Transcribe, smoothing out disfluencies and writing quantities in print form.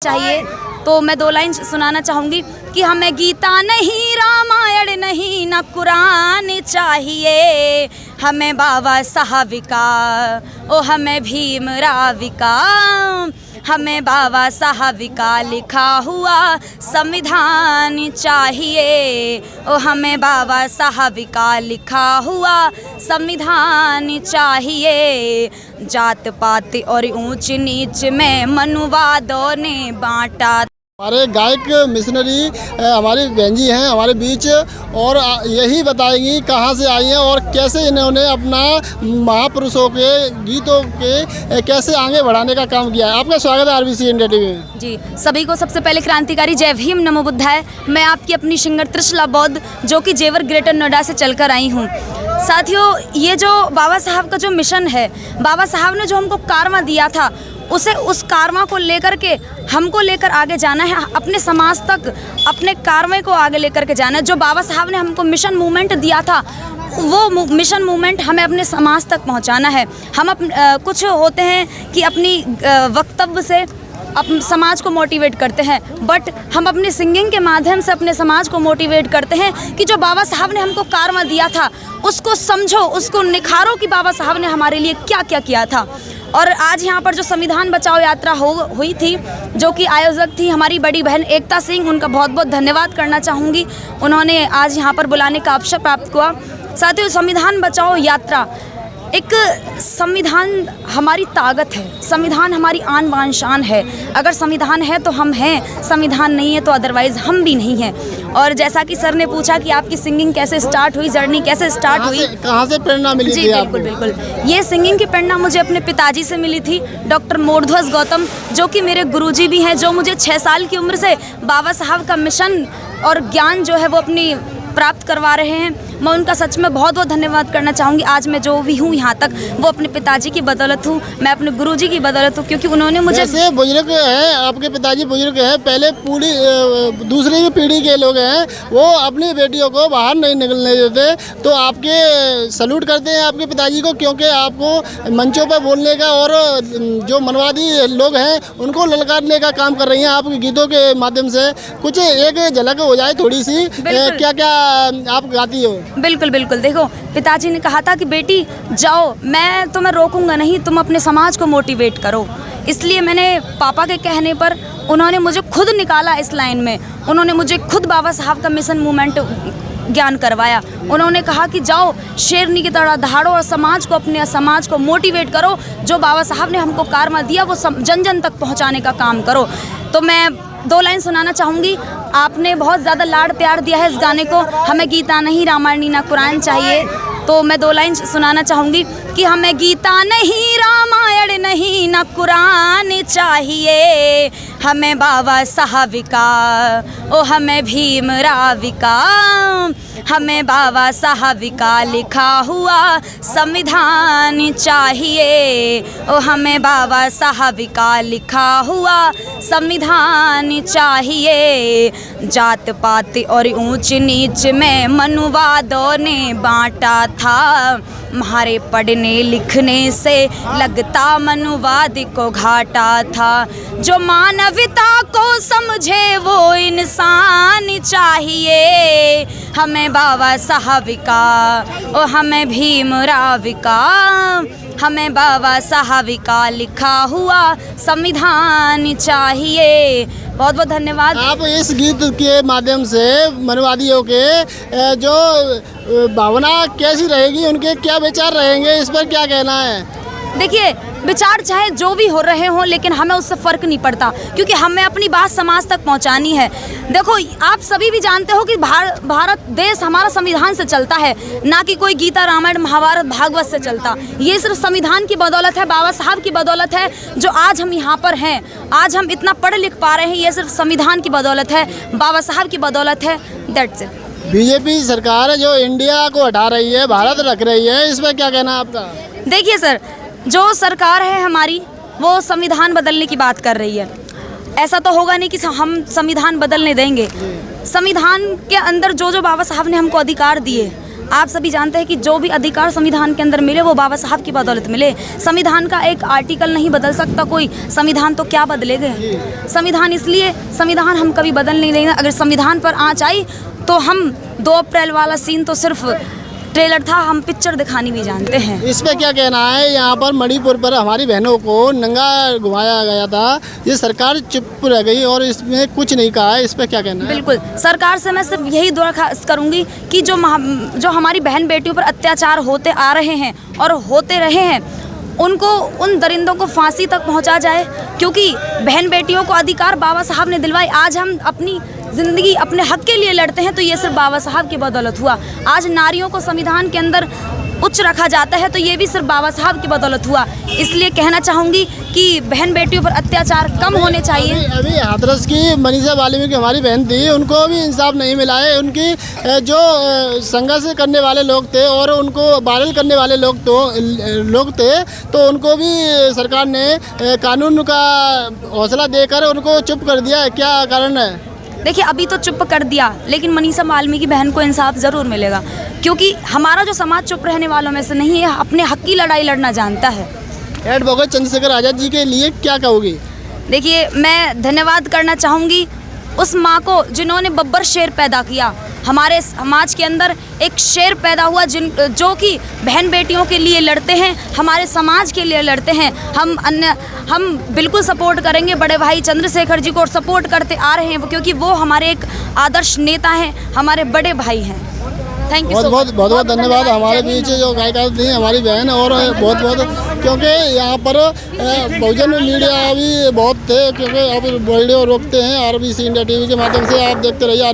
चाहिए तो मैं 2 लाइन सुनाना चाहूँगी कि हमें गीता नहीं, रामायण नहीं, न कुरान चाहिए, हमें बाबा साहब का, ओ हमें भीम राव का, हमें बाबा साहब का लिखा हुआ संविधान चाहिए, ओ हमें बाबा साहब का लिखा हुआ संविधान चाहिए। जात पात और ऊंच नीच में मनुवादों ने बांटा। हमारे गायक मिशनरी हमारी बहन जी हैं हमारे बीच और यही बताएंगी कहाँ से आई हैं और कैसे इन्होंने अपना महापुरुषों के गीतों के कैसे आगे बढ़ाने का काम किया है। आपका स्वागत है आरबीसी इंडिया टीवी में। जी, सभी को सबसे पहले क्रांतिकारी जय भीम नमो बुद्धाय। मैं आपकी अपनी सिंगर त्रिशला बौद्ध जो कि जेवर ग्रेटर नोएडा से चलकर आई हूँ। साथियों, ये जो बाबा साहब का जो मिशन है, बाबा साहब ने जो हमको कारवा दिया था, उस कारवा को लेकर के हमको लेकर आगे जाना है, अपने समाज तक अपने कारवे को आगे लेकर के जाना है। जो बाबा साहब ने हमको मिशन मूवमेंट दिया था, वो मिशन मूवमेंट हमें अपने समाज तक पहुंचाना है। हम कुछ होते हैं कि अपनी वक्तव्य से समाज को मोटिवेट करते हैं, बट हम अपनी सिंगिंग के माध्यम से अपने समाज को मोटिवेट करते हैं कि जो बाबा साहब ने हमको कारवा दिया था उसको समझो, उसको निखारो कि बाबा साहब ने हमारे लिए क्या क्या किया था। और आज यहाँ पर जो संविधान बचाओ यात्रा हुई थी, जो कि आयोजक थी हमारी बड़ी बहन एकता सिंह, उनका बहुत बहुत धन्यवाद करना चाहूँगी। उन्होंने आज यहाँ पर बुलाने का अवसर प्राप्त हुआ। साथियों, संविधान बचाओ यात्रा, एक संविधान हमारी ताकत है, संविधान हमारी आन बान शान है। अगर संविधान है तो हम हैं, संविधान नहीं है तो अदरवाइज़ हम भी नहीं हैं। और जैसा कि सर ने पूछा कि आपकी सिंगिंग कैसे स्टार्ट हुई, जर्नी कैसे स्टार्ट हुई, कहाँ से प्रेरणा मिली जी थी बिल्कुल बिल्कुल, ये सिंगिंग की प्रेरणा मुझे अपने पिताजी से मिली थी, डॉक्टर मोरध्वज गौतम, जो कि मेरे गुरुजी भी हैं, जो मुझे 6 साल की उम्र से बाबा साहब का मिशन और ज्ञान जो है वो अपनी प्राप्त करवा रहे हैं। मैं उनका सच में बहुत बहुत धन्यवाद करना चाहूँगी। आज मैं जो भी हूँ यहाँ तक, वो अपने पिताजी की बदौलत हूँ, मैं अपने गुरुजी की बदौलत हूँ, क्योंकि उन्होंने मुझे, जैसे बुजुर्ग हैं, आपके पिताजी बुजुर्ग हैं, पहले पूरी दूसरी की पीढ़ी के लोग हैं, वो अपनी बेटियों को बाहर नहीं निकलने देते, तो आपके सल्यूट करते हैं आपके पिताजी को, क्योंकि आपको मंचों पर बोलने का और जो मनवादी लोग हैं उनको ललकारने का काम कर रही हैं आपके गीतों के माध्यम से। कुछ एक झलक हो जाए थोड़ी सी, क्या क्या आप गाती हो? बिल्कुल बिल्कुल, देखो पिताजी ने कहा था कि बेटी जाओ, मैं तुम्हें रोकूंगा नहीं, तुम अपने समाज को मोटिवेट करो। इसलिए मैंने पापा के कहने पर, उन्होंने मुझे खुद निकाला इस लाइन में, उन्होंने मुझे खुद बाबा साहब का मिशन मूवमेंट ज्ञान करवाया। उन्होंने कहा कि जाओ शेरनी की तरह दहाड़ो और समाज को, अपने समाज को मोटिवेट करो, जो बाबा साहब ने हमको कारवा दिया वो जन जन तक पहुँचाने का काम करो। तो मैं 2 लाइन सुनाना चाहूँगी। आपने बहुत ज़्यादा लाड़ प्यार दिया है इस गाने को, हमें गीता नहीं, रामायण नहीं, ना कुरान चाहिए, तो मैं 2 लाइन सुनाना चाहूँगी कि हमें गीता नहीं, रामायण नहीं, ना कुरान चाहिए, हमें बाबा साहब का, ओ हमें भीम राव का, हमें बाबा साहब का लिखा हुआ संविधान चाहिए, ओ हमें बाबा साहब का लिखा हुआ संविधान चाहिए। जात पात और ऊंच नीच में मनुवादों ने बांटा था, हमारे पढ़ने लिखने से लगता मनुवाद को घाटा था, जो मानवता को समझे वो इंसान चाहिए, हमें बाबा साहब का, ओ हमें भीम राव का, हमें बाबा साहब का लिखा हुआ संविधान चाहिए। बहुत बहुत धन्यवाद। आप इस गीत के माध्यम से मनवादियों के जो भावना कैसी रहेगी, उनके क्या विचार रहेंगे, इस पर क्या कहना है? देखिए, विचार चाहे जो भी हो रहे हों, लेकिन हमें उससे फ़र्क नहीं पड़ता, क्योंकि हमें अपनी बात समाज तक पहुंचानी है। देखो, आप सभी भी जानते हो कि भारत देश हमारा संविधान से चलता है, ना कि कोई गीता रामायण महाभारत भागवत से चलता। ये सिर्फ संविधान की बदौलत है, बाबा साहब की बदौलत है, जो आज हम यहाँ पर हैं, आज हम इतना पढ़ लिख पा रहे हैं, ये सिर्फ संविधान की बदौलत है, बाबा साहब की बदौलत है। That's it. बीजेपी सरकार जो इंडिया को हटा रही है, भारत रख रही है, इस पर क्या कहना है आपका? देखिए सर, जो सरकार है हमारी, वो संविधान बदलने की बात कर रही है। ऐसा तो होगा नहीं कि हम संविधान बदलने देंगे। संविधान के अंदर जो जो बाबा साहब ने हमको अधिकार दिए, आप सभी जानते हैं कि जो भी अधिकार संविधान के अंदर मिले वो बाबा साहब की बदौलत मिले। संविधान का एक आर्टिकल नहीं बदल सकता कोई, संविधान तो क्या बदलेगा। संविधान इसलिए, संविधान हम कभी बदल नहीं लेंगे। अगर संविधान पर आँच आई तो हम 2 अप्रैल वाला सीन तो सिर्फ ट्रेलर था, हम पिक्चर दिखानी भी जानते हैं। इस पे क्या कहना है? यहाँ पर मणिपुर पर हमारी बहनों को नंगा घुमाया गया था, ये सरकार चुप रह गई और इसमें कुछ नहीं कहा है, इस पे क्या कहना है? बिल्कुल, सरकार से मैं सिर्फ यही दरख्वास्त करूंगी कि जो हमारी बहन बेटियों पर अत्याचार होते आ रहे हैं और होते रहे हैं, उनको, उन दरिंदों को फांसी तक पहुंचा जाए, क्योंकि बहन बेटियों को अधिकार बाबा साहब ने दिलवाए। आज हम अपनी ज़िंदगी अपने हक के लिए लड़ते हैं तो ये सिर्फ बाबा साहब की बदौलत हुआ। आज नारियों को संविधान के अंदर उच्च रखा जाता है तो ये भी सिर्फ बाबा साहब की बदौलत हुआ। इसलिए कहना चाहूँगी कि बहन बेटियों पर अत्याचार कम होने चाहिए। अभी हाथरस की मनीषा वाल्मीकि हमारी बहन थी, उनको भी इंसाफ नहीं मिला है। उनकी जो संघर्ष करने वाले लोग थे और उनको वायरल करने वाले लोग थे तो उनको भी सरकार ने कानून का हौसला देकर उनको चुप कर दिया है। क्या कारण है? देखिए, अभी तो चुप कर दिया, लेकिन मनीषा वाल्मीकि बहन को इंसाफ ज़रूर मिलेगा, क्योंकि हमारा जो समाज चुप रहने वालों में से नहीं है, अपने हक की लड़ाई लड़ना जानता है। एडवोकेट चंद्रशेखर आज़ाद जी के लिए क्या कहोगी? देखिए, मैं धन्यवाद करना चाहूँगी उस माँ को जिन्होंने बब्बर शेर पैदा किया। हमारे समाज के अंदर एक शेर पैदा हुआ जो कि बहन बेटियों के लिए लड़ते हैं, हमारे समाज के लिए लड़ते हैं। हम बिल्कुल सपोर्ट करेंगे बड़े भाई चंद्रशेखर जी को, और सपोर्ट करते आ रहे हैं क्योंकि वो हमारे एक आदर्श नेता हैं, हमारे बड़े भाई हैं। Thank you. बहुत धन्यवाद। हमारे बीच जो गायिका थी हमारी बहन, और बहुत क्योंकि यहाँ पर बहुजन मीडिया भी बहुत थे, क्योंकि अब वीडियो रोकते हैं RBC इंडिया TV के माध्यम से। आप देखते रहिए।